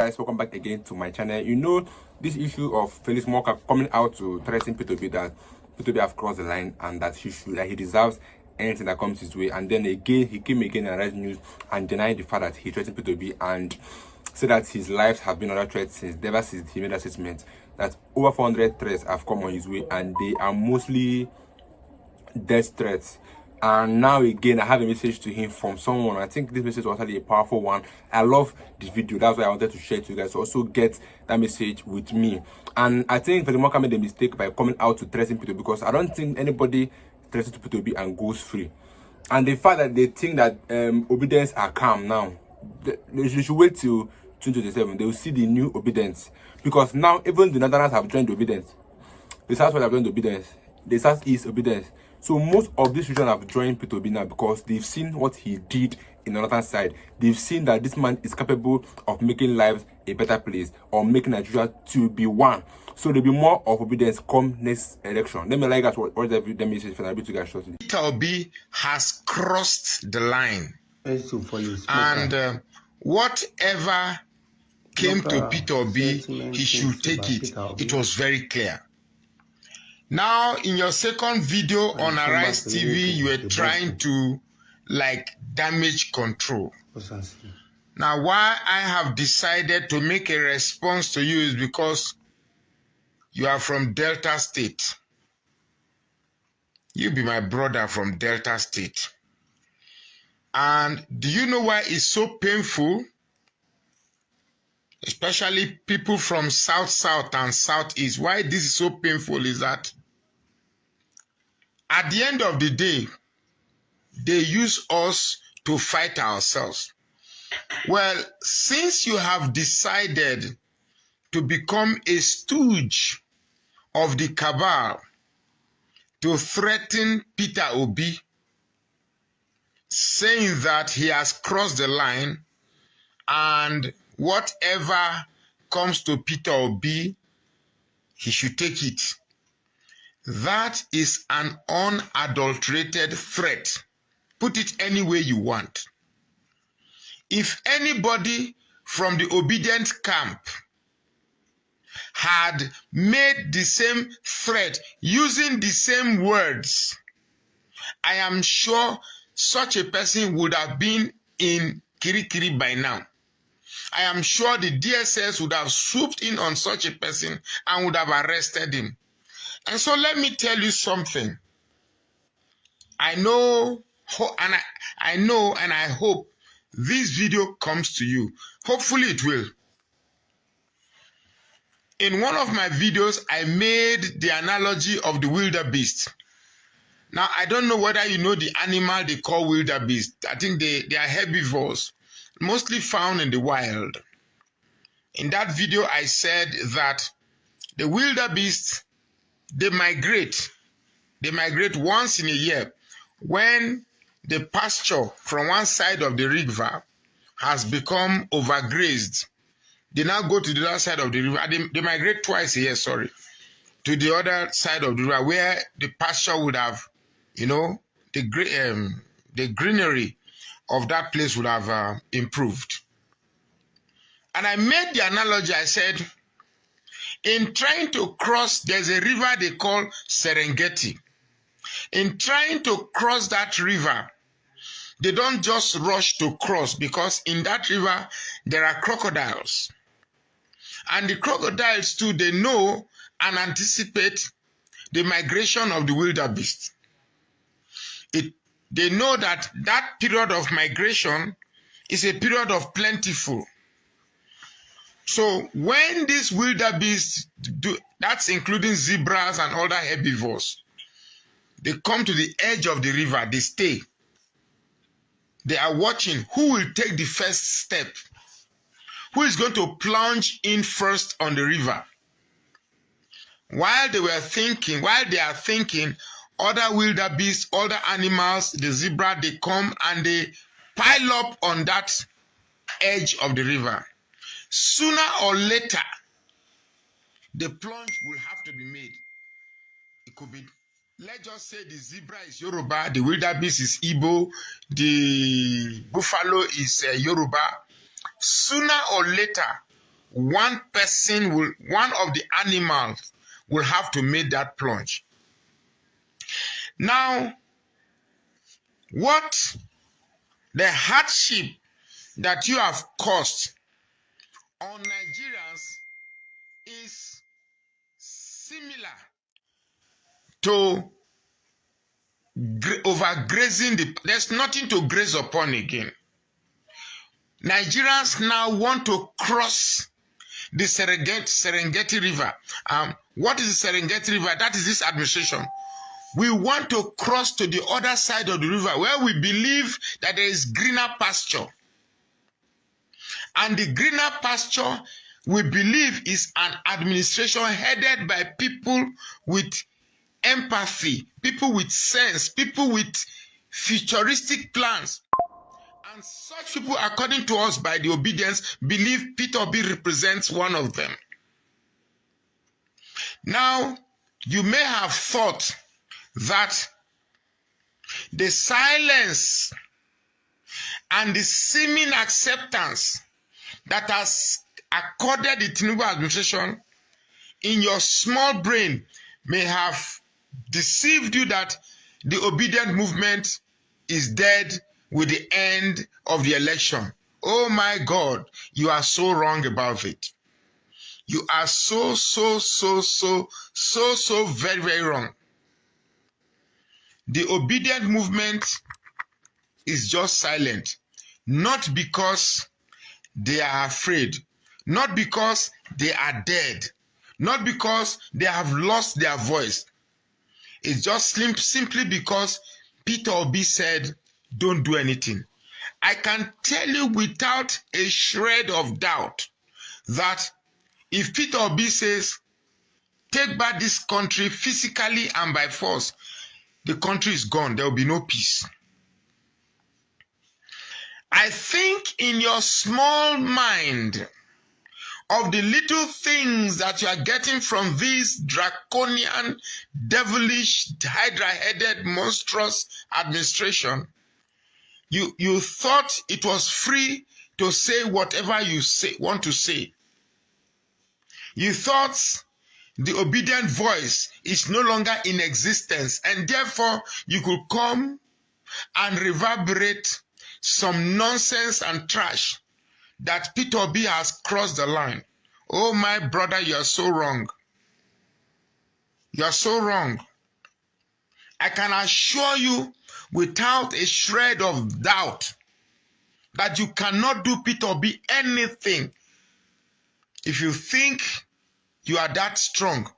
Guys, welcome back again to my channel. You know, this issue of Felix Moka coming out to threaten P2B that P2B have crossed the line and that he deserves anything that comes his way. And then again, he came again and raised news and denied the fact that he threatened P2B and said that his lives have been under threat since he made that statement. That over 400 threats have come on his way and they are mostly death threats. And now again, I have a message to him from someone. I think this message was actually a powerful one. I love this video. That's why I wanted to share it to you guys to also get that message with me. And I think Felix Moka made a mistake by coming out to threaten P2B, because I don't think anybody threatens to P2B and goes free. And the fact that they think that obedience are calm now, they should wait till 2027. They will see the new obedience, because now even the Northerners have joined the obedience. The Southwest have joined the obedience. The Southeast obedience. So most of these regions have joined P2B now because they've seen what he did in the northern side. They've seen that this man is capable of making lives a better place or making Nigeria to be one. So there'll be more of obedience come next election. Let me like that what the message for I'll to guys shortly. P2B has crossed the line. And whatever came to P2B, he should take it. It was very clear. Now, in your second video on Arise TV, you were trying to damage control. Now, why I have decided to make a response to you is because you are from Delta State. You be my brother from Delta State. And do you know why it's so painful? Especially people from South and Southeast. Why this is so painful is that at the end of the day, they use us to fight ourselves. Well, since you have decided to become a stooge of the cabal to threaten Peter Obi, saying that he has crossed the line and whatever comes to Peter Obi, he should take it. That is an unadulterated threat. Put it any way you want. If anybody from the obedient camp had made the same threat using the same words, I am sure such a person would have been in Kirikiri by now. I am sure the DSS would have swooped in on such a person and would have arrested him. And so let me tell you something. I know and I hope this video comes to you. Hopefully it will. In one of my videos, I made the analogy of the wildebeest. Now, I don't know whether you know the animal they call wildebeest. I think they are herbivores, mostly found in the wild. In that video, I said that the wildebeest, they migrate once in a year when the pasture from one side of the river has become overgrazed. They now go to the other side of the river. They migrate twice a year, to the other side of the river where the pasture would have, the greenery of that place would have improved. And I made the analogy, I said, in trying to cross, there's a river they call Serengeti. In trying to cross that river, they don't just rush to cross, because in that river, there are crocodiles. And the crocodiles too, they know and anticipate the migration of the wildebeest. They know that period of migration is a period of plentiful. So when these wildebeest that's including zebras and other herbivores, they come to the edge of the river, they stay. They are watching who will take the first step, who is going to plunge in first on the river. While they are thinking, other wildebeest, other animals, the zebra, they come and they pile up on that edge of the river. Sooner or later, the plunge will have to be made. It could be, let's just say the zebra is Yoruba, the wildebeest is Igbo, the buffalo is Yoruba. Sooner or later, one of the animals will have to make that plunge. Now, what the hardship that you have caused on Nigerians is similar to overgrazing. There's nothing to graze upon again. Nigerians now want to cross the Serengeti River. What is the Serengeti River? That is this administration. We want to cross to the other side of the river where we believe that there is greener pasture. And the greener pasture, we believe, is an administration headed by people with empathy, people with sense, people with futuristic plans. And such people, according to us, by the obedience, believe Peter Obi represents one of them. Now, you may have thought that the silence and the seeming acceptance that has accorded the Tinubu administration in your small brain may have deceived you that the obedient movement is dead with the end of the election. Oh my God, you are so wrong about it. You are so very, very wrong. The obedient movement is just silent, not because they are afraid, not because they are dead, not because they have lost their voice. It's just simply because Peter Obi said, don't do anything. I can tell you without a shred of doubt that if Peter Obi says, take back this country physically and by force, the country is gone. There will be no peace. I think in your small mind of the little things that you are getting from this draconian, devilish, hydra-headed, monstrous administration, you thought it was free to say whatever you want to say. You thought the obedient voice is no longer in existence, and therefore you could come and reverberate some nonsense and trash that Peter Obi has crossed the line. Oh, my brother, you are so wrong. You are so wrong. I can assure you without a shred of doubt that you cannot do Peter Obi anything. If you think you are that strong,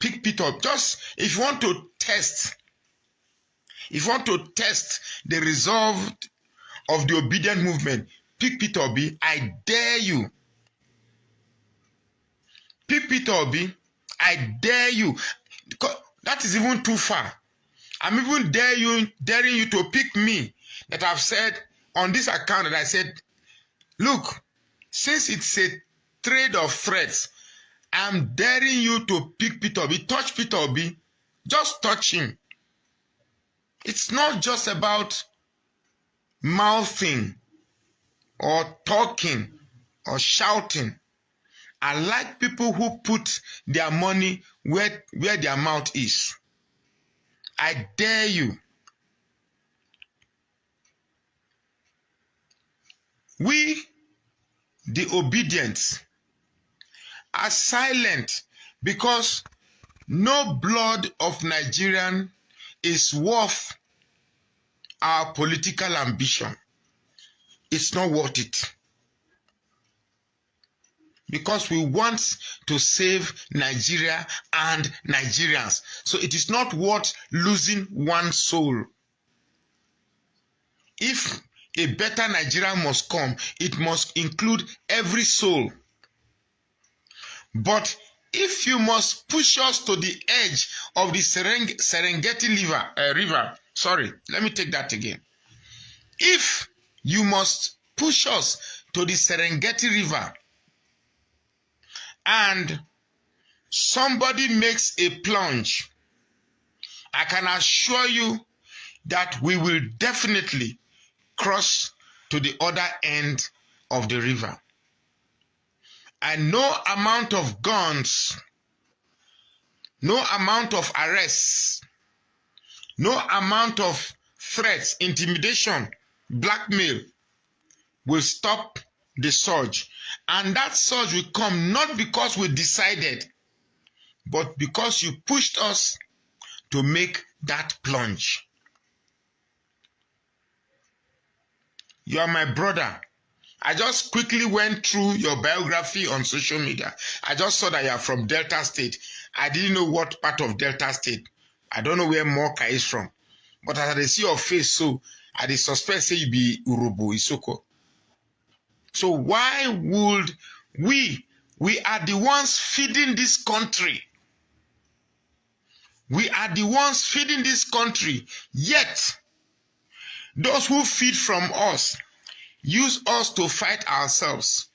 pick Peter Obi. Just if you want to test, the resolve of the obedient movement, pick Peter Obi. I dare you. Pick Peter Obi. I dare you. That is even too far. I'm even daring you to pick me, that I've said on this account that I said, look, since it's a trade of threats, I'm daring you to pick Peter Obi. Touch Peter Obi. Just touch him. It's not just about mouthing or talking or shouting. I like people who put their money where their mouth is. I dare you. We, the obedient, are silent because no blood of Nigerian is worth our political ambition. It's not worth it. Because we want to save Nigeria and Nigerians. So it is not worth losing one soul. If a better Nigeria must come, it must include every soul. But if you must push us to the edge of the Serengeti river, sorry, let me take that again. If you must push us to the Serengeti River and somebody makes a plunge, I can assure you that we will definitely cross to the other end of the river. And no amount of guns, no amount of arrests, no amount of threats, intimidation, blackmail will stop the surge. And that surge will come not because we decided, but because you pushed us to make that plunge. You are my brother. I just quickly went through your biography on social media. I just saw that you are from Delta State. I didn't know what part of Delta State. I don't know where Moka is from. But as I see your face, so I suspect say you be Urobo Isoko. So why would we are the ones feeding this country. We are the ones feeding this country. Yet, those who feed from us use us to fight ourselves.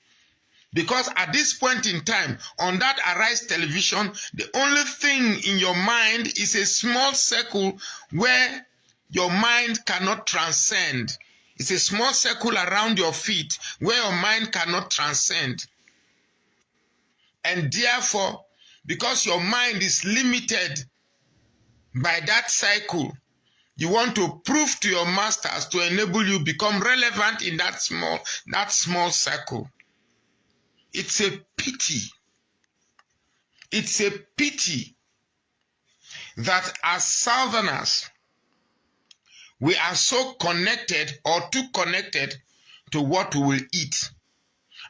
Because at this point in time, on that Arise television, the only thing in your mind is a small circle where your mind cannot transcend. It's a small circle around your feet where your mind cannot transcend. And therefore, because your mind is limited by that cycle, you want to prove to your masters to enable you become relevant in that small circle. It's a pity. It's a pity that as Southerners, we are so connected or too connected to what we will eat.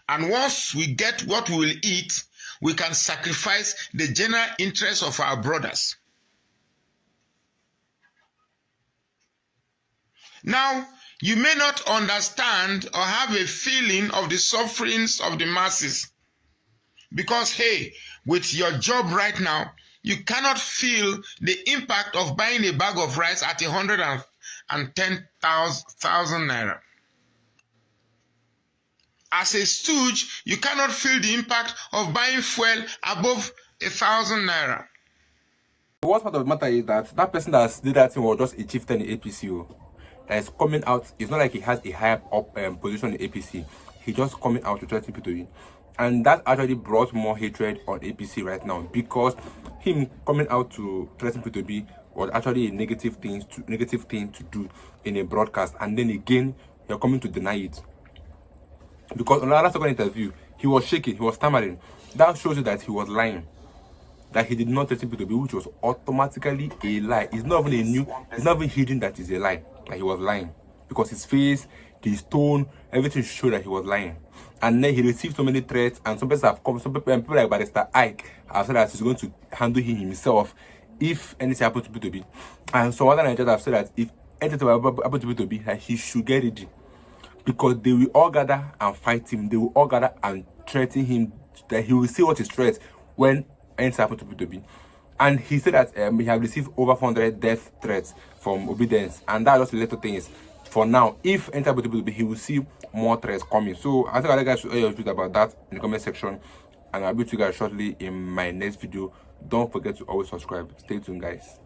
And once we get what we will eat, we can sacrifice the general interests of our brothers. Now, you may not understand or have a feeling of the sufferings of the masses. Because, hey, with your job right now, you cannot feel the impact of buying a bag of rice at 110,000 naira. As a stooge, you cannot feel the impact of buying fuel above 1,000 naira. The worst part of the matter is that that person that did that thing was just a chieftain in APC. That is coming out. It's not like he has a higher up position in APC. He just coming out to threaten P2B, and that actually brought more hatred on APC right now, because him coming out to threaten P2B was actually a negative thing to do in a broadcast, and then again you're coming to deny it. Because on another second interview, he was shaking, he was stammering. That shows you that he was lying. That he did not threaten P2B, which was automatically a lie. It's not even it's not even hidden that it's a lie. That he was lying. Because his face, his tone, everything showed that he was lying. And then he received so many threats, and some people have come, people like Barrister Ike have said that he's going to handle him himself if anything happens to P2B. And some other Nigerians have said that if anything happens to P2B, that he should get ready. Because they will all gather and fight him. They will all gather and threaten him, that he will see what is threat when anything happens to P2B. And he said that he have received over 400 death threats from obedience, and that's just a little things. For now, if anything happens to P2B, he will see more threats coming. So I think other guys should hear your views about that in the comment section, and I'll be with you guys shortly in my next video. Don't forget to always subscribe. Stay tuned, guys.